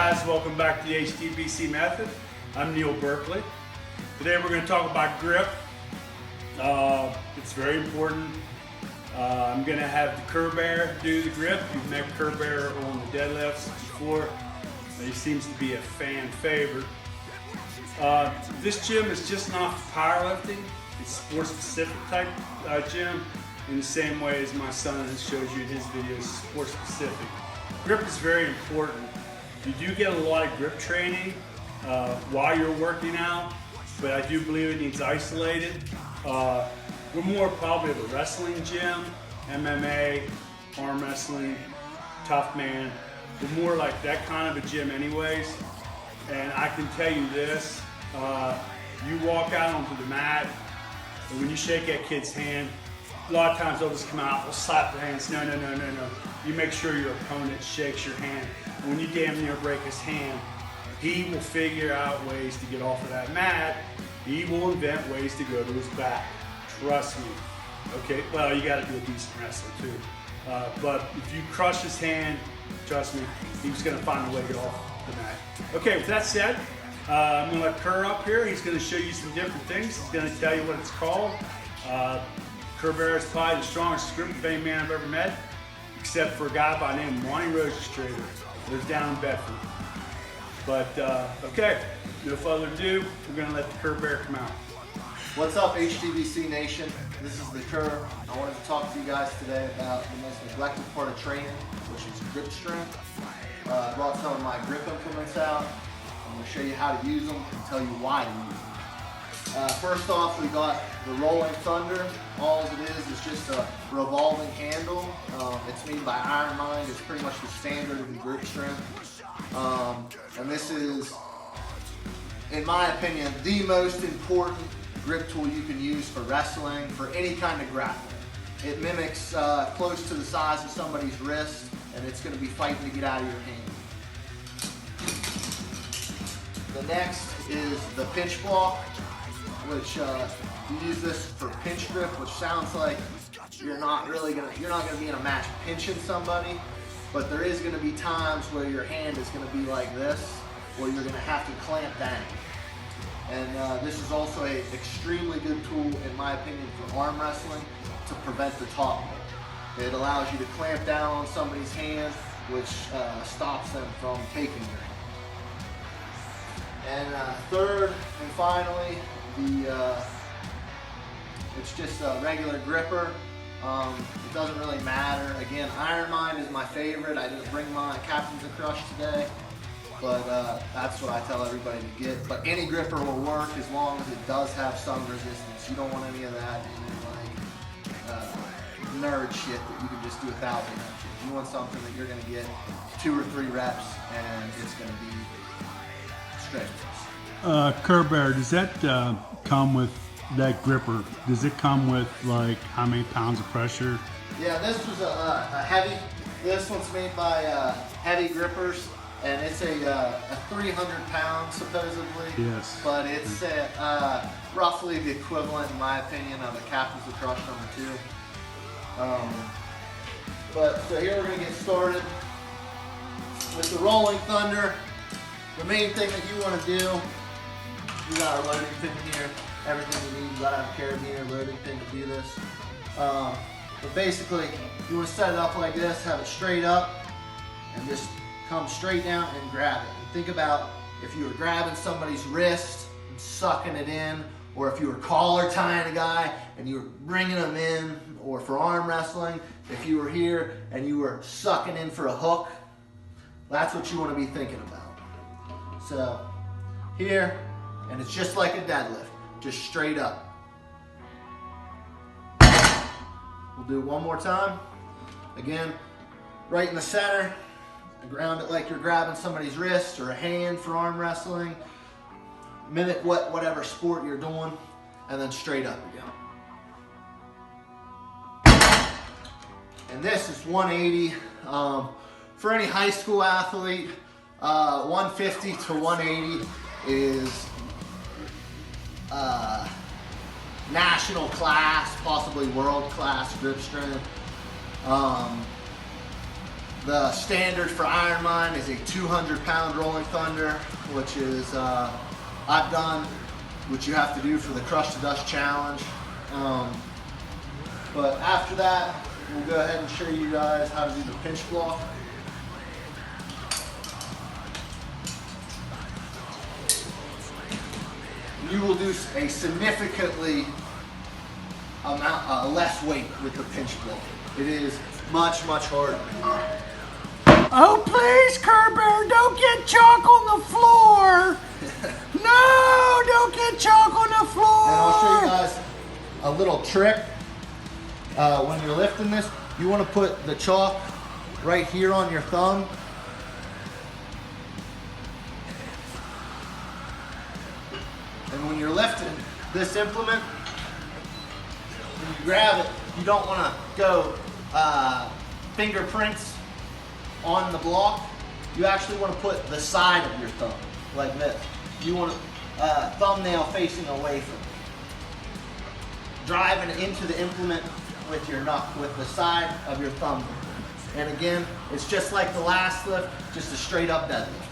guys, welcome back to the HDBC method. I'm Neil Berkeley. Today we're going to talk about grip. It's very important. I'm going to have the Kerr Bear do the grip. You've met Kerr Bear on the deadlifts before. He seems to be a fan favorite. This gym is just not for powerlifting. It's sports specific type gym in the same way as my son shows you in his videos, sports specific. Grip is very important. You do get a lot of grip training while you're working out, but I do believe it needs isolated. We're more probably of a wrestling gym, MMA, arm wrestling, tough man. We're more like that kind of a gym anyways. And I can tell you this, you walk out onto the mat, and when you shake that kid's hand, a lot of times they'll just come out, they'll slap their hands. No. You make sure your opponent shakes your hand. When you damn near break his hand, he will figure out ways to get off of that mat. He will invent ways to go to his back. Trust me. Okay, well, you gotta do a decent wrestling too. But if you crush his hand, trust me, he's gonna find a way to get off the mat. Okay, with that said, I'm gonna let Kerr up here. He's gonna show you some different things. He's gonna tell you what it's called. Kerr Bear is probably the strongest grip of any man I've ever met, except for a guy by the name of Monty Rosestrader. Lives down in Bedford. But, okay, no further ado, we're gonna let the Kerr Bear come out. What's up, HDBC Nation? This is the Kerr. I wanted to talk to you guys today about the most neglected part of training, which is grip strength. I brought some of my grip implements out. I'm gonna show you how to use them and tell you why to use them. First off, we got the Rolling Thunder. All it is just a revolving handle. It's made by Iron Mind. It's pretty much the standard in grip strength. And this is, in my opinion, the most important grip tool you can use for wrestling, for any kind of grappling. It mimics close to the size of somebody's wrist, and it's going to be fighting to get out of your hand. The next is the pinch block, which you use this for pinch grip, which sounds like you're not gonna be in a match pinching somebody, but there is gonna be times where your hand is gonna be like this, where you're gonna have to clamp down. And this is also an extremely good tool, in my opinion, for arm wrestling to prevent the top rope. It allows you to clamp down on somebody's hand, which stops them from taking your hand. And third and finally, it's just a regular gripper. It doesn't really matter. Again, Iron Mind is my favorite. I didn't bring my Captain's of Crush today, but that's what I tell everybody to get. But any gripper will work as long as it does have some resistance. You don't want any of that nerd shit that you can just do without it. You want something that you're going to get 2 or 3 reps and it's going to be straight. Kerr Bear, does that come with that gripper? Does it come with like how many pounds of pressure? Yeah, this was a heavy. This one's made by Heavy Grippers, and it's a 300 pounds supposedly. Yes. But it's roughly the equivalent, in my opinion, of a Captain's of Crush #2. But so here we're gonna get started with the Rolling Thunder. The main thing that you want to do, you got a loading pin here, everything you need. You gotta have a carabiner loading pin to do this. But basically, you want to set it up like this, have it straight up, and just come straight down and grab it. And think about if you were grabbing somebody's wrist and sucking it in, or if you were collar tying a guy and you were bringing them in, or for arm wrestling, if you were here and you were sucking in for a hook, that's what you want to be thinking about. So here, and it's just like a deadlift, just straight up. We'll do it one more time. Again, right in the center, ground it like you're grabbing somebody's wrist or a hand for arm wrestling. Mimic whatever sport you're doing, and then straight up again. And this is 180. For any high school athlete, 150 to 180 is national class, possibly world class grip strength. The standard for Ironmine is a 200-pound rolling thunder, which is I've done what you have to do for the Crush to Dust challenge. But after that, we'll go ahead and show you guys how to do the pinch block. You will do a significantly less weight with the pinch block. It is much harder. Oh, please, Kerr Bear, don't get chalk on the floor. No, don't get chalk on the floor. And I'll show you guys a little trick. When you're lifting this, you want to put the chalk right here on your thumb. And when you're lifting this implement, when you grab it, you don't want to go fingerprints on the block. You actually want to put the side of your thumb like this. You want thumbnail facing away from it. Driving into the implement with your with the side of your thumb. And again, it's just like the last lift, just a straight up deadlift.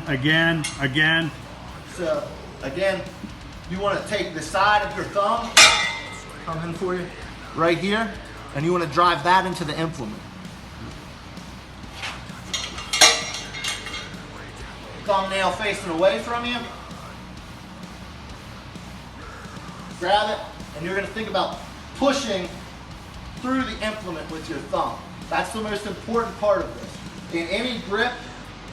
Again. So again, you want to take the side of your thumb, come in for you, right here, and you want to drive that into the implement. Thumbnail facing away from you. Grab it, and you're going to think about pushing through the implement with your thumb. That's the most important part of this. In any grip,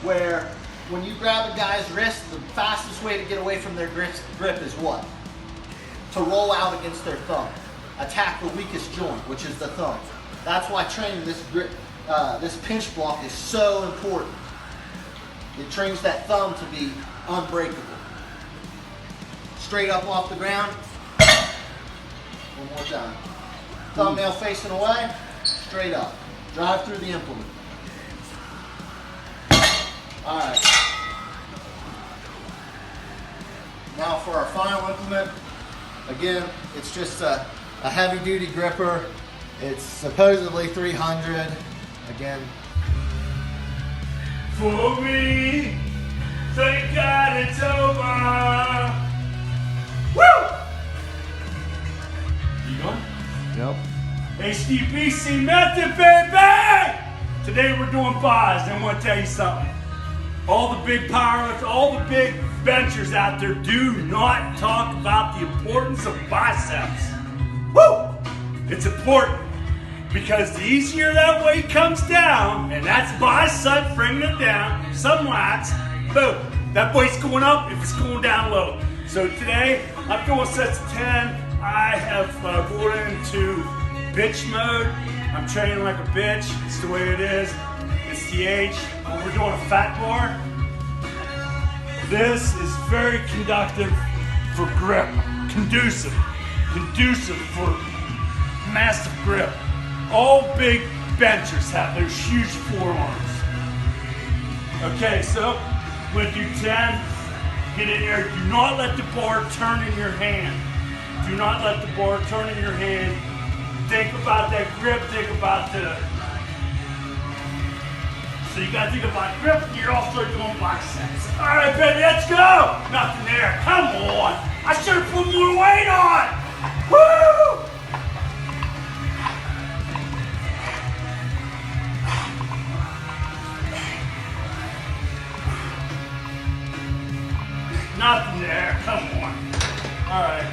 where when you grab a guy's wrist, the fastest way to get away from their grip is what? To roll out against their thumb. Attack the weakest joint, which is the thumb. That's why training this grip, this pinch block is so important. It trains that thumb to be unbreakable. Straight up off the ground. One more time. Thumbnail facing away, straight up. Drive through the implement. All right. Now for our final implement. Again, it's just a heavy duty gripper. It's supposedly 300. Again. For me, thank God it's over. Woo! You going? Yep. HDBC method, baby! Today we're doing buys, and I want to tell you something. All the big powerlifters, all the big benchers out there do not talk about the importance of biceps. Woo! It's important because the easier that weight comes down, and that's bicep bringing it down, some lats, boom, that weight's going up if it's going down low. So today, I'm doing sets of 10. I have gone into bitch mode. I'm training like a bitch. It's the way it is. It's TH. We're doing a fat bar. This is very conductive for grip. Conducive for massive grip. All big benchers have those huge forearms. Okay, so we're gonna do 10. Get in there. Do not let the bar turn in your hand. Do not let the bar turn in your hand. Think about that grip. Think about the. So you gotta think about grip, and you're also doing biceps. All right, baby, let's go. Nothing there. Come on. I should have put more weight on. Woo! Nothing there. Come on. All right.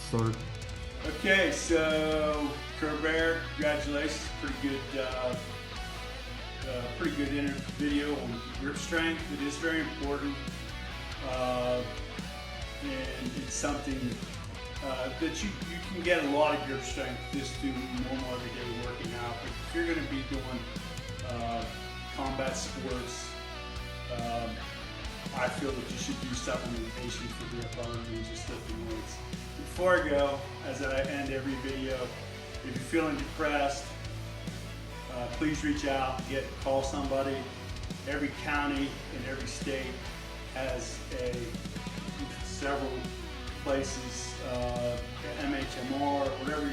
Start. Okay, so Kerr Bear, congratulations. Pretty good video on grip strength. It is very important, and it's something that you can get a lot of grip strength just through normal everyday working out. But if you're going to be doing combat sports, I feel that you should do supplementation for grip other than just lifting weights. Before I go, as I end every video, if you're feeling depressed, please reach out, call somebody. Every county in every state has several places, MHMR, whatever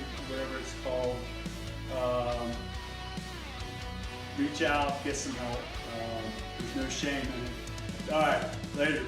reach out, get some help. There's no shame in it. All right, later.